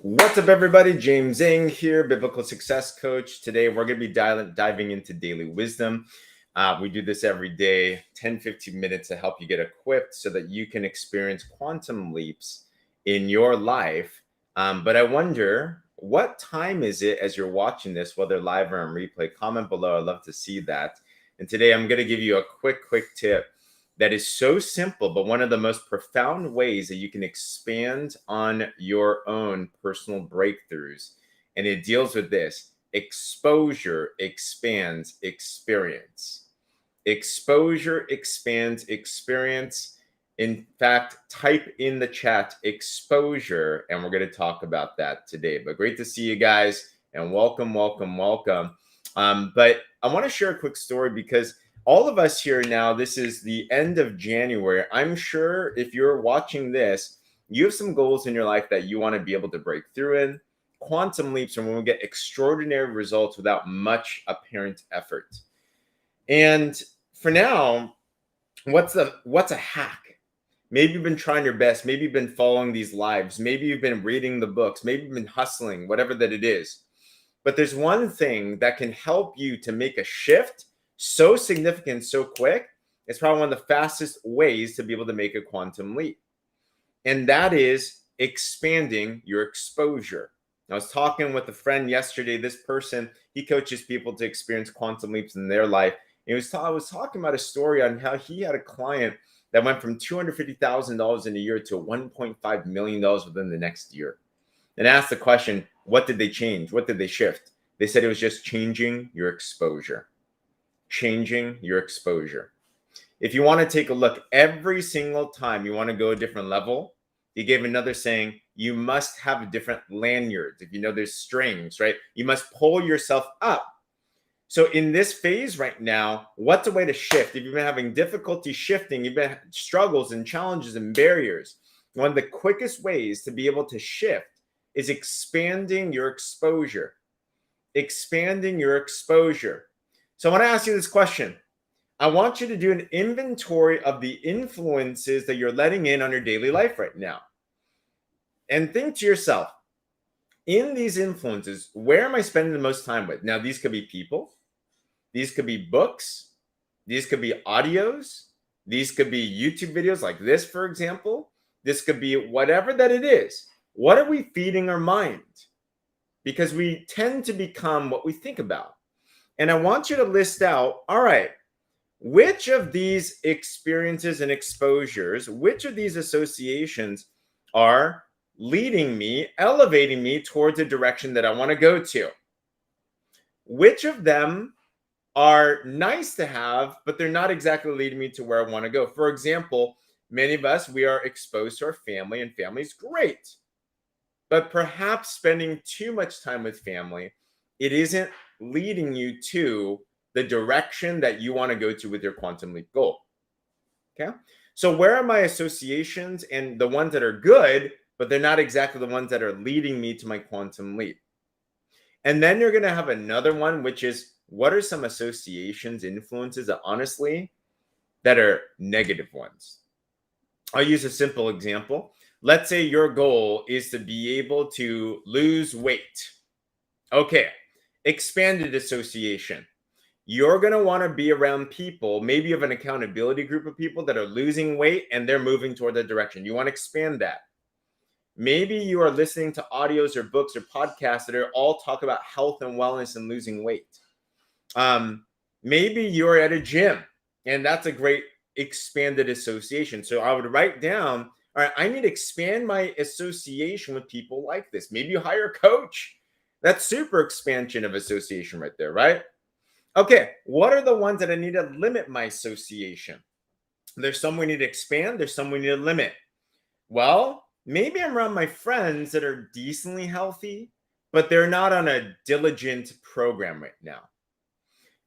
What's up, everybody? James Zheng here, Biblical Success Coach. Today, we're going to be diving into daily wisdom. We do this every day, 10-15 minutes to help you get equipped so that you can experience quantum leaps in your life. But I wonder, what time is it as you're watching this, whether live or on replay? Comment below. I'd love to see that. And today, I'm going to give you a quick tip that is so simple, but one of the most profound ways that you can expand on your own personal breakthroughs. And it deals with this: exposure expands experience. Exposure expands experience. In fact, type in the chat exposure, and we're going to talk about that today. But great to see you guys, and welcome. But I want to share a quick story because all of us here now, this is the end of January. I'm sure if you're watching this, you have some goals in your life that you want to be able to break through in. Quantum leaps are when we get extraordinary results without much apparent effort. And for now, what's a hack? Maybe you've been trying your best. Maybe you've been following these lives. Maybe you've been reading the books. Maybe you've been hustling, whatever that it is. But there's one thing that can help you to make a shift so significant, so quick. It's probably one of the fastest ways to be able to make a quantum leap. And that is expanding your exposure. I was talking with a friend yesterday. This person, he coaches people to experience quantum leaps in their life. And I was talking about a story on how he had a client that went from $250,000 in a year to $1.5 million within the next year. And I asked the question, what did they change? What did they shift? They said it was just changing your exposure. Changing your exposure. If you want to take a look, every single time you want to go a different level, he gave another saying, you must have different lanyards. If you know there's strings, right? You must pull yourself up. So in this phase right now, what's a way to shift? If you've been having difficulty shifting, you've been struggles and challenges and barriers, one of the quickest ways to be able to shift is expanding your exposure. Expanding your exposure. So I want to ask you this question. I want you to do an inventory of the influences that you're letting in on your daily life right now. And think to yourself, in these influences, where am I spending the most time with? Now, these could be people. These could be books. These could be audios. These could be YouTube videos like this, for example. This could be whatever that it is. What are we feeding our mind? Because we tend to become what we think about. And I want you to list out, all right, which of these experiences and exposures, which of these associations are leading me, elevating me towards a direction that I want to go to? Which of them are nice to have, but they're not exactly leading me to where I want to go? For example, many of us, we are exposed to our family, and family's great. But perhaps spending too much time with family, it isn't leading you to the direction that you want to go to with your quantum leap goal. Okay. So where are my associations and the ones that are good, but they're not exactly the ones that are leading me to my quantum leap? And then you're going to have another one, which is, what are some associations, influences that honestly, that are negative ones? I'll use a simple example. Let's say your goal is to be able to lose weight. Okay, expanded association. You're going to want to be around people, maybe you have an accountability group of people that are losing weight and they're moving toward that direction. You want to expand that. Maybe you are listening to audios or books or podcasts that are all talk about health and wellness and losing weight. Maybe you're at a gym, and that's a great expanded association. So I would write down, all right, I need to expand my association with people like this. Maybe you hire a coach. That's super expansion of association right there, right? Okay, what are the ones that I need to limit my association? There's some we need to expand. There's some we need to limit. Well, maybe I'm around my friends that are decently healthy, but they're not on a diligent program right now.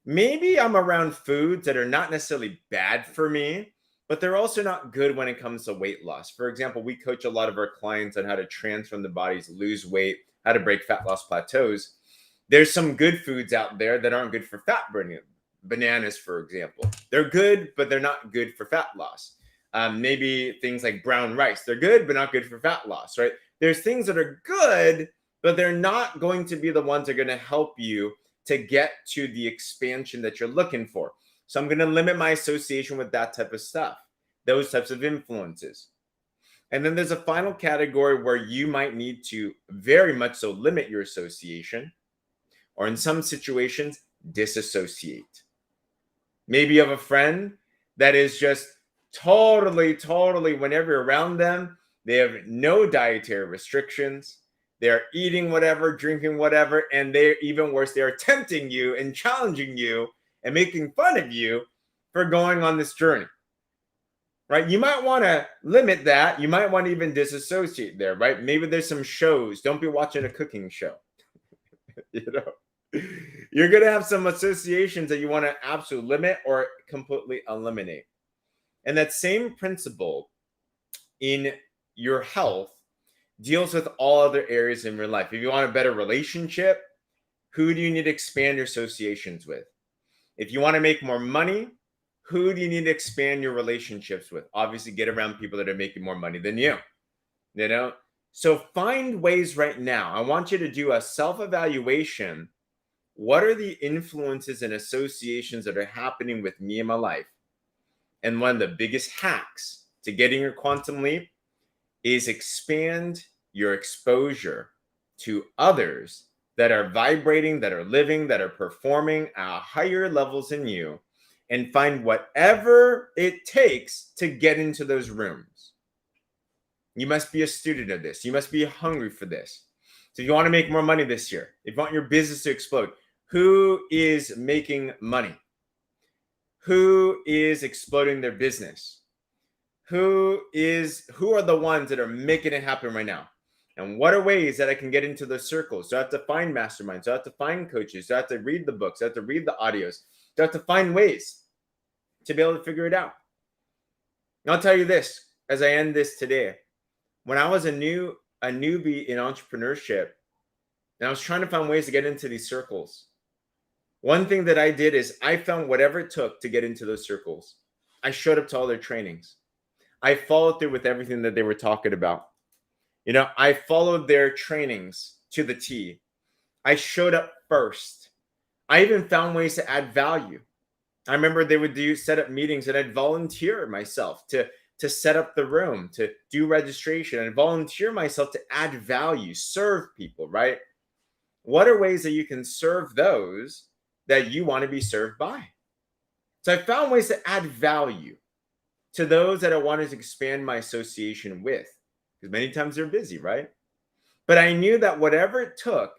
Maybe I'm around foods that are not necessarily bad for me, but they're also not good when it comes to weight loss. For example, we coach a lot of our clients on how to transform the bodies, lose weight, how to break fat loss plateaus. There's some good foods out there that aren't good for fat burning. Bananas, for example. They're good, but they're not good for fat loss. Maybe things like brown rice. They're good, but not good for fat loss, right? There's things that are good, but they're not going to be the ones that are going to help you to get to the expansion that you're looking for. So I'm going to limit my association with that type of stuff, those types of influences. And then there's a final category where you might need to very much so limit your association, or in some situations, disassociate. Maybe you have a friend that is just totally, whenever you're around them, they have no dietary restrictions. They're eating whatever, drinking whatever, and they're even worse, they're tempting you and challenging you and making fun of you for going on this journey. Right? You might want to limit that. You might want to even disassociate there, right? Maybe there's some shows. Don't be watching a cooking show. You know, you're going to have some associations that you want to absolutely limit or completely eliminate. And that same principle in your health deals with all other areas in your life. If you want a better relationship, who do you need to expand your associations with? If you want to make more money, who do you need to expand your relationships with? Obviously, get around people that are making more money than you. You know? So find ways right now. I want you to do a self-evaluation. What are the influences and associations that are happening with me in my life? And one of the biggest hacks to getting your quantum leap is expand your exposure to others that are vibrating, that are living, that are performing at higher levels than you, and find whatever it takes to get into those rooms. You must be a student of this. You must be hungry for this. So if you want to make more money this year, if you want your business to explode, who is making money? Who is exploding their business? Who are the ones that are making it happen right now? And what are ways that I can get into those circles? So I have to find masterminds. So I have to find coaches. So I have to read the books. I have to read the audios. So I have to find ways to be able to figure it out. And I'll tell you this as I end this today. When I was a newbie in entrepreneurship, and I was trying to find ways to get into these circles, one thing that I did is I found whatever it took to get into those circles. I showed up to all their trainings. I followed through with everything that they were talking about. You know, I followed their trainings to the T. I showed up first. I even found ways to add value. I remember they would set up meetings, and I'd volunteer myself to set up the room, to do registration, and volunteer myself to add value, serve people, right? What are ways that you can serve those that you want to be served by? So I found ways to add value to those that I wanted to expand my association with, because many times they're busy, right? But I knew that whatever it took,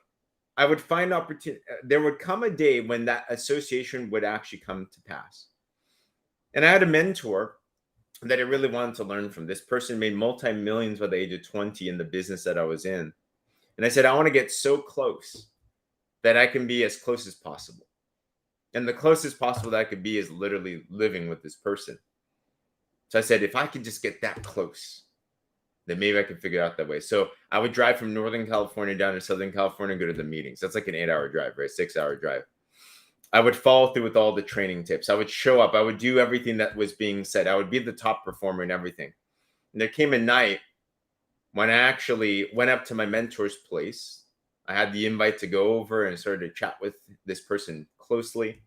I would find opportunity. There would come a day when that association would actually come to pass. And I had a mentor that I really wanted to learn from. This person made multi-millions by the age of 20 in the business that I was in. And I said, I want to get so close that I can be as close as possible. And the closest possible that I could be is literally living with this person. So I said, if I could just get that close, then maybe I could figure it out that way. So I would drive from Northern California down to Southern California and go to the meetings. That's like an 8-hour drive, right? 6-hour drive. I would follow through with all the training tips. I would show up. I would do everything that was being said. I would be the top performer in everything. And there came a night when I actually went up to my mentor's place. I had the invite to go over and started to chat with this person closely.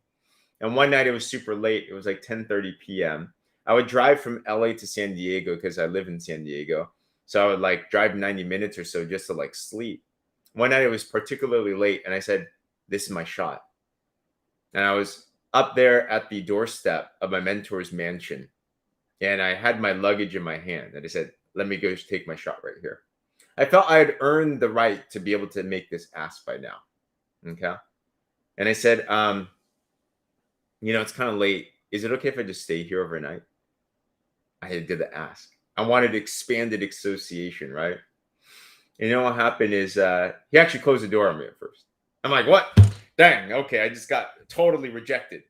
And one night it was super late. It was like 10:30 p.m. I would drive from LA to San Diego because I live in San Diego. So I would like drive 90 minutes or so just to like sleep. One night it was particularly late, and I said, this is my shot. And I was up there at the doorstep of my mentor's mansion, and I had my luggage in my hand, and I said, let me go take my shot right here. I felt I had earned the right to be able to make this ask by now. Okay. And I said, it's kind of late. Is it okay if I just stay here overnight? I did the ask. I wanted expanded association, right? And you know what happened is he actually closed the door on me at first. I'm like, what? Dang, okay, I just got totally rejected.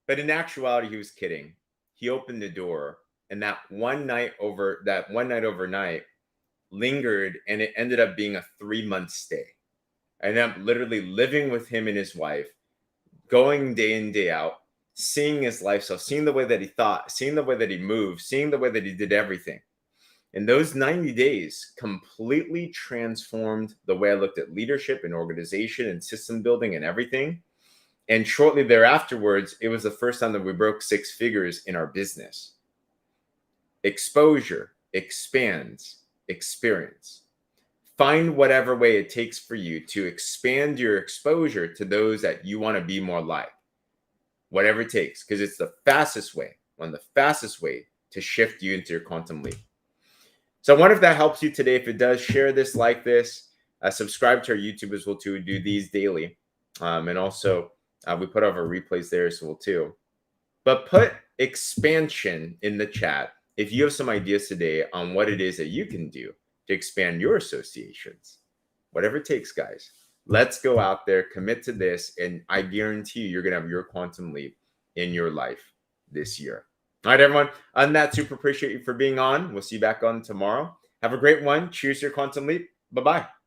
But in actuality, he was kidding. He opened the door, and that one night overnight lingered, and it ended up being a 3-month stay. I ended up literally living with him and his wife, going day in, day out, seeing his lifestyle, seeing the way that he thought, seeing the way that he moved, seeing the way that he did everything. And those 90 days completely transformed the way I looked at leadership and organization and system building and everything. And shortly thereafterwards, it was the first time that we broke six figures in our business. Exposure expands experience. Find whatever way it takes for you to expand your exposure to those that you want to be more like. Whatever it takes, because it's the fastest way, one of the fastest way to shift you into your quantum leap. So I wonder if that helps you today. If it does, share this, like this, subscribe to our YouTube as well too. We do these daily, and also we put out our replays there as well too. But put expansion in the chat if you have some ideas today on what it is that you can do to expand your associations. Whatever it takes, guys. Let's go out there, commit to this, and I guarantee you're going to have your quantum leap in your life this year. All right, everyone. On that, super appreciate you for being on. We'll see you back on tomorrow. Have a great one. Cheers to your quantum leap. Bye-bye.